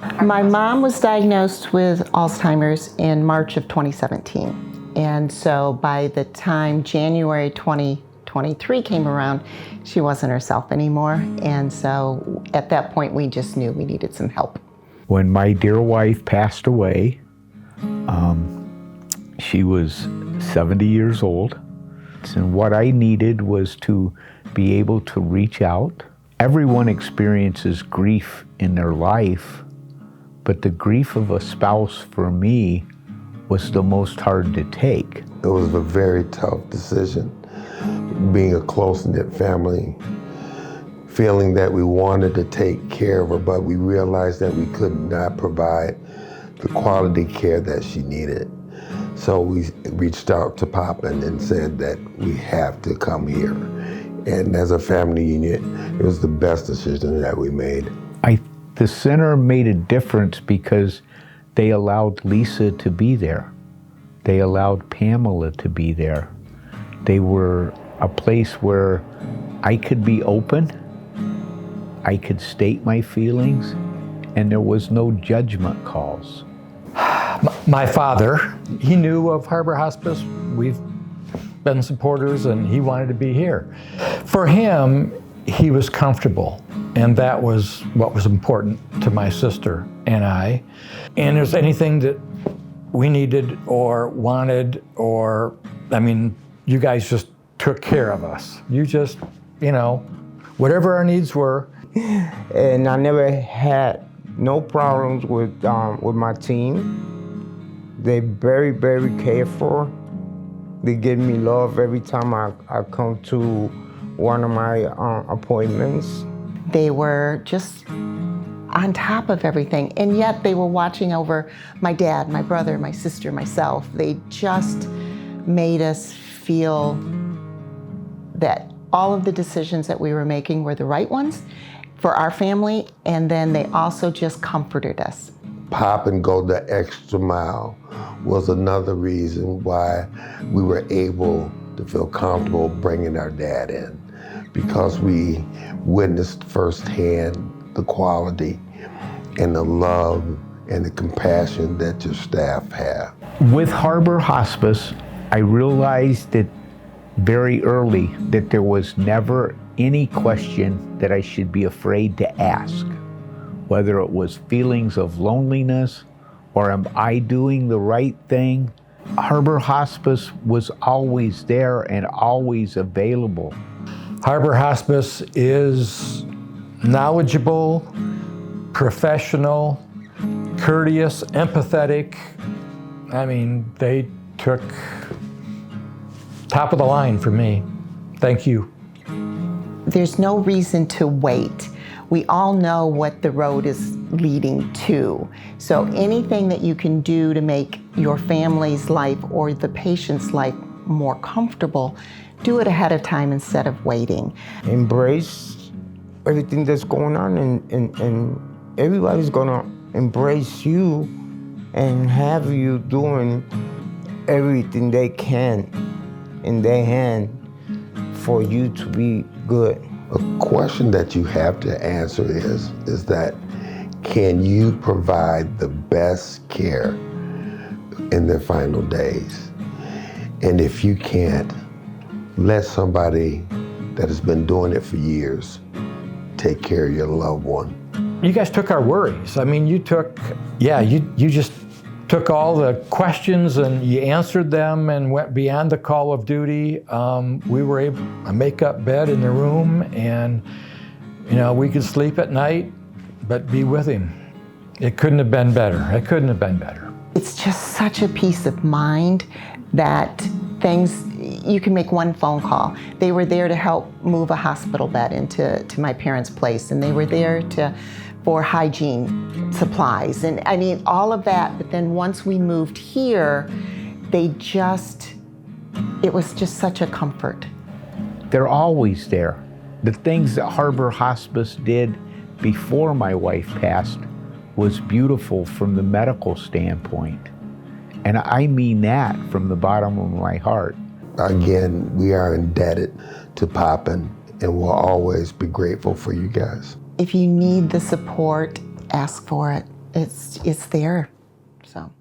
My mom was diagnosed with Alzheimer's in March of 2017. And so by the time January 2023 came around, she wasn't herself anymore. And so at that point, we just knew we needed some help. When my dear wife passed away, she was 70 years old. And what I needed was to be able to reach out. Everyone experiences grief in their life, but the grief of a spouse for me was the most hard to take. It was a very tough decision, being a close-knit family, feeling that we wanted to take care of her, but we realized that we could not provide the quality care that she needed. So we reached out to Poppin and said that we have to come here. And as a family unit, it was the best decision that we made. The center made a difference because they allowed Lisa to be there. They allowed Pamela to be there. They were a place where I could be open, I could state my feelings, and there was no judgment calls. My father, he knew of Harbor Hospice. We've been supporters and he wanted to be here. For him, he was comfortable, and that was what was important to my sister and I. And if there's anything that we needed or wanted, or, I mean, you guys just took care of us. You just, whatever our needs were. And I never had no problems with my team. They're very, very careful. They give me love every time I come to one of my appointments. They were just on top of everything, and yet they were watching over my dad, my brother, my sister, myself. They just made us feel that all of the decisions that we were making were the right ones for our family, and then they also just comforted us. Pop and go the extra mile was another reason why we were able to feel comfortable bringing our dad in, because we witnessed firsthand the quality and the love and the compassion that your staff have. With Harbor Hospice, I realized that very early that there was never any question that I should be afraid to ask, whether it was feelings of loneliness or am I doing the right thing. Harbor Hospice was always there and always available. Harbor Hospice is knowledgeable, professional, courteous, empathetic. I mean, they took top of the line for me. Thank you. There's no reason to wait. We all know what the road is leading to. So anything that you can do to make your family's life or the patient's life more comfortable, do it ahead of time instead of waiting. Embrace everything that's going on, and everybody's gonna embrace you and have you doing everything they can in their hand for you to be good. A question that you have to answer is that, can you provide the best care in their final days? And if you can't, let somebody that has been doing it for years take care of your loved one. You guys took our worries. I mean, you just took all the questions and you answered them and went beyond the call of duty. We were able to make up bed in the room, and we could sleep at night, but be with him. It couldn't have been better. It couldn't have been better. It's just such a peace of mind that you can make one phone call. They were there to help move a hospital bed into my parents' place, and they were there for hygiene supplies, and I mean all of that. But then once we moved here, it was just such a comfort. They're always there. The things that Harbor Hospice did before my wife passed was beautiful from the medical standpoint. And I mean that from the bottom of my heart. Again, we are indebted to Poppin, and we'll always be grateful for you guys. If you need the support, ask for it. it's there. So.